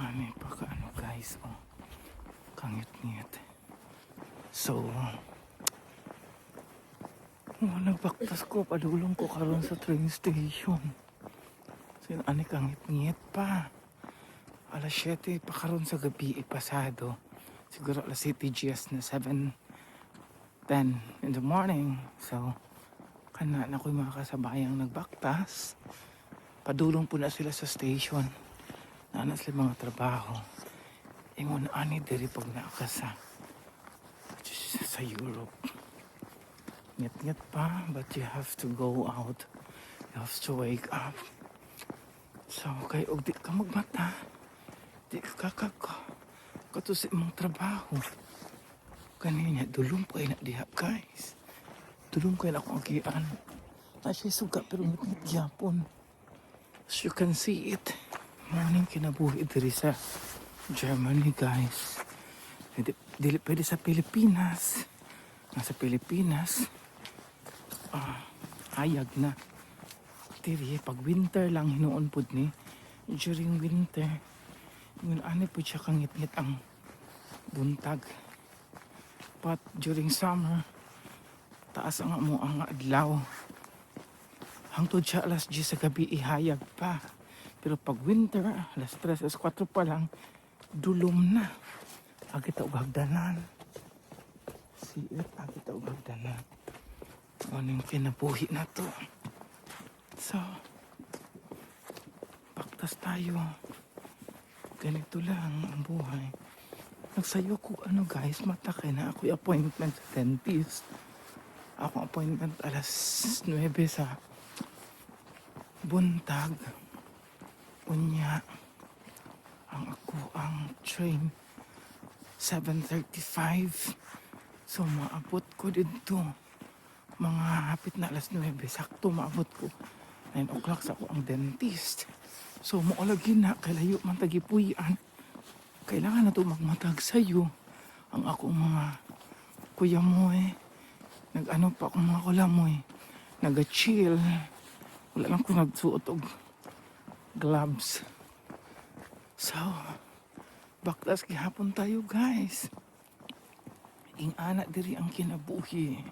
Ani pagka ano guys, oh, kangit-ngit. So, nagbaktas ko, padulong ko karon sa train station. So, ani kangit-ngit pa. Alas 7 pa karon sa gabi pasado. Siguro alas 7 GS na 7:10 in the morning. So, kana na ko yung mga kasabayang nagbaktas. Padulong po na sila sa station. Naana sila mga trabaho. Ingon ani diri pag naakasa sa Europe. Nget-nget pa, but you have to go out. You have to wake up. So, kay og di ka magmata. Di ka kato sa imong trabaho. Kanina, dulong ko na diha, guys. Dulong ko na akong agian. Na siya suga, pero ngit-ngit yapon. As you can see it. Morning kinabuhi diri sa Germany, guys. Dili pwede sa Pilipinas. Nasa Pilipinas, hayag na. Diri, pag winter lang hinuon pod ni. During winter, yun ano po siya kangit-ngit ang buntag. But during summer, taas ang mo ang adlaw. Hangtod siya alas 10 sa gabi, ihayag pa. Pero pag winter, alas 3, alas 4 pa lang, dulom na. Agit og hagdanan. Siit, agit og hagdanan. Ano yung kinabuhi na to. So, baktas tayo. Ganito lang ang buhay. Nagsayo ko ano guys, matakay na ako appointment sa dentist. Ako appointment alas 9 sa buntag. Unya, ang train 7:35. So maabot ko dito mga hapit na alas 9. Sakto maabot ko 9 o'clock sa ako ang dentist. So maulagi na kalayo man tagipuyan. Kailangan na ito magmatag sa'yo. Ang akong mga kuya mo nag-ano pa akong mga kulamoy. Nag-chill. Wala lang ko nagsuot og gloves. So, baktas gihapon tayo guys. Ing anak diri ang kinabuhi.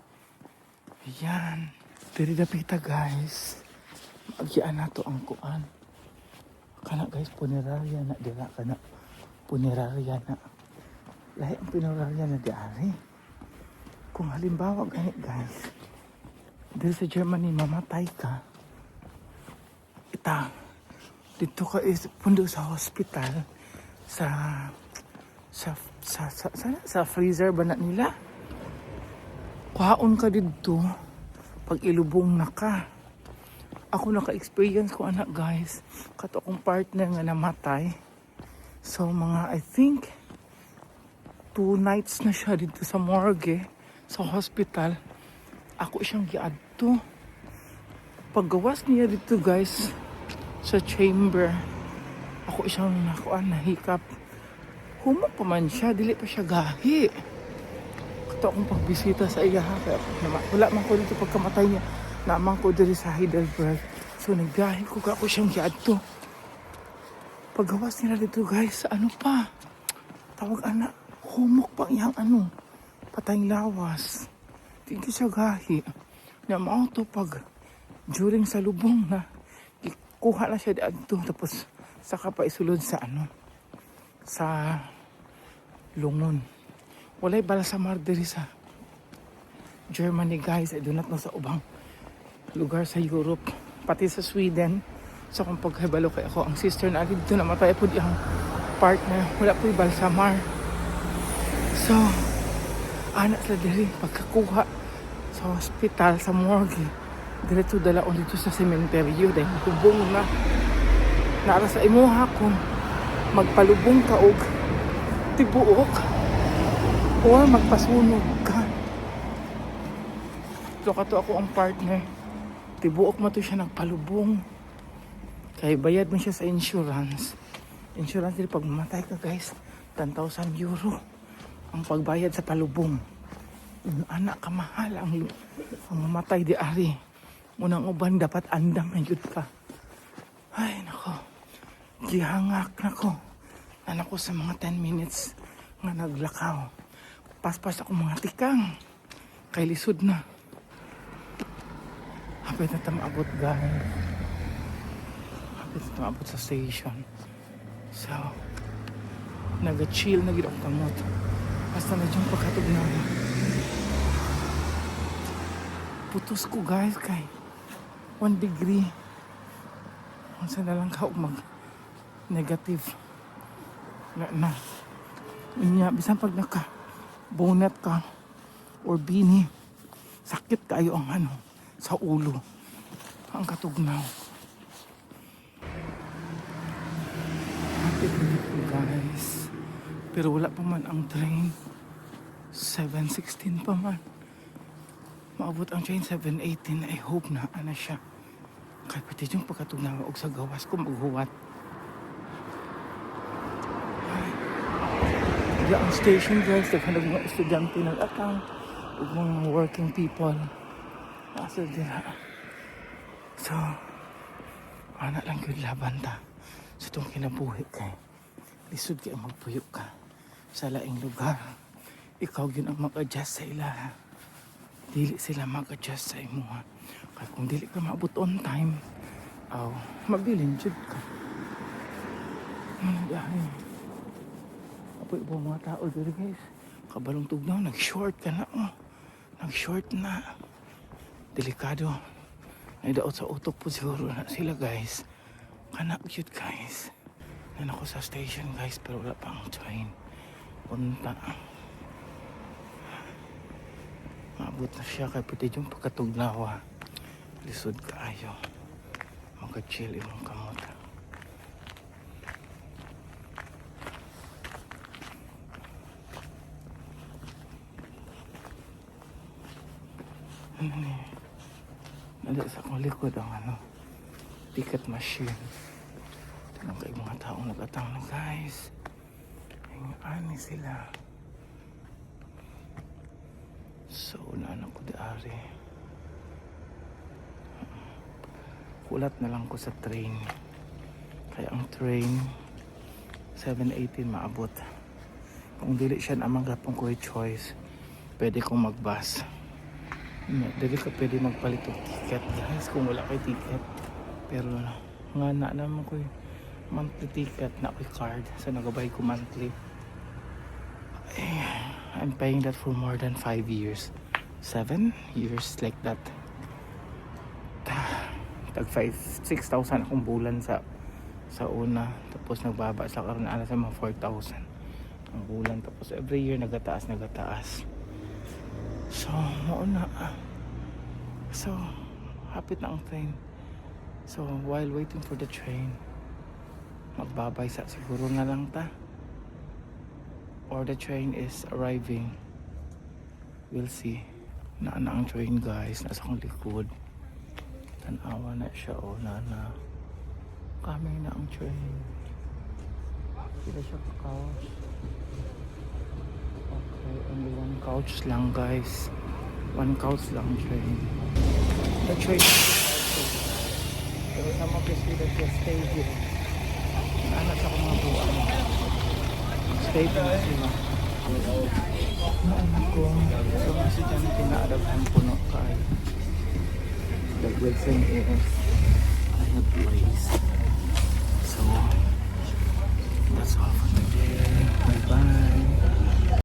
Ayan. Diri dapita guys. Agyaan na to ang kuan. Kana guys, punerarya na dira kana. Punerarya na. Lahi ang punerarya na diari. Kung halimbawa ganit guys, diri sa Germany mamatay ka. Dito ka is pundo sa hospital sa freezer ba na nila? Kuhaon ka dito pag ilubong na ka. Ako naka-experience ko anak guys. Kato akong partner nga namatay. So mga I think 2 nights na siya dito sa morgue, sa hospital. Ako siyang giadto. Paggawas niya dito guys sa chamber, ako siyang nahikap. Humok pa man siya, dili pa siya gahi. Kato akong pagbisita sa iya. Kaya wala man ko dito pagkamatay niya. Naman ko diri sa Heidelberg. So naggahi ko ako siyang giadto. Paggawas nila dito guys, ano pa? Tawag anak, humok pa iyang ano, patayng lawas. Hindi siya gahi. Namao to pag during sa lubong na kuha na siya diadto tapos saka pa isulod sa ano, sa lungon. Walay balsamar diri sa Germany guys. I do not know sa ubang lugar sa Europe, pati sa Sweden. So kung paghibalo kay ako, ang sister na dito namatay po diyang partner, wala po yung balsamar. So anak sila diri pagkakuha sa hospital, sa morgue, diretso dalaon dito sa sementeryo dahil hubong na nara sa imuha kung magpalubong ka og tibuok or magpasunog ka. So kato ako ang partner, tibuok mo to siya nagpalubong. Kaya bayad mo siya sa insurance. Insurance din pag mamatay ka guys, 10,000 euro ang pagbayad sa palubong. Anak ka mahal ang mamatay di ari. Unang uban dapat andam na yun ka. Ay nako, gihangak nako. Anak ko sa mga 10 minutes nga naglakaw. Paspas ako mga tikang. Kay lisod na. Hapit na tamabot guys. Hapit na tamabot sa station. So, nag-chill na gid ako kamot. Basta na dyan pagkatog na. Putos ko guys kay 1 degree. Unsa na lang ka mag negative. Na. Inya, bisan pag naka bonnet ka or beanie, sakit kayo ang ano sa ulo. Ang katugnaw. Hapit dito guys. Pero wala pa man ang train. 7:16 pa man. Maabot ang train 7:18. I hope na ana siya. Kaya pati yung pagkatugnaw og sa gawas ko maghuwat. Diya ang station guys, naghanag mga estudyante nag-atang ug mga working people. Asa diya. So, ana lang yun laban ta. Sa itong kinabuhi kay lisod kayo magpuyo ka sa laing lugar. Ikaw yun ang mag-adjust sa ila. Dili sila mag-adjust sa imo ha. Kaya kung dili ka maabot on time, mabilin jud ka. Dahil apoy po mga tao dito guys. Kabalong tugnaw, nag-short ka na. Nag-short na. Delikado. Ay daot sa utok po siguro na sila guys. Kanak cute guys. Nan ako sa station guys pero wala pang train. Punta. Maabot na siya kay pati yung pagkatugnaw. Lisod kaayo. Mag-chill imong kamot. Nala sa akong likod ang ticket machine. Tignan kayo mga taong nagatang na guys. Ani sila. So, naanak ko diari. Kulat na lang ko sa train. Kaya ang train 7:18 maabot. Kung dili siya namang gapong ko choice, pwede kong mag-bus. Dili ka pwede magpalit ng ticket guys kung wala kay ticket. Pero nga na naman ko monthly ticket na ko card sa nagabay ko monthly. I'm paying that for more than 5 years. 7 years like that. Tag 6,000 akong bulan sa una. Tapos nagbaba sa karon ala sa mga 4,000 ang bulan. Tapos every year nagataas. So, mauna. So, hapit na ang train. So, while waiting for the train, magbabay sa siguro na lang ta. Or the train is arriving. We'll see. Naana ang train guys. Nasa akong likod. Tanawa na siya. Na. Coming na ang train. Sila siya ka-couch. Okay, only one couch lang guys. One couch lang train. The train is pero some of the students will stay here. Anak sa mga buwan. Stay pa sila. Naanak ko. So kasi dyan pinaadaghan puno kayo. The good thing is I have place. So that's all for me.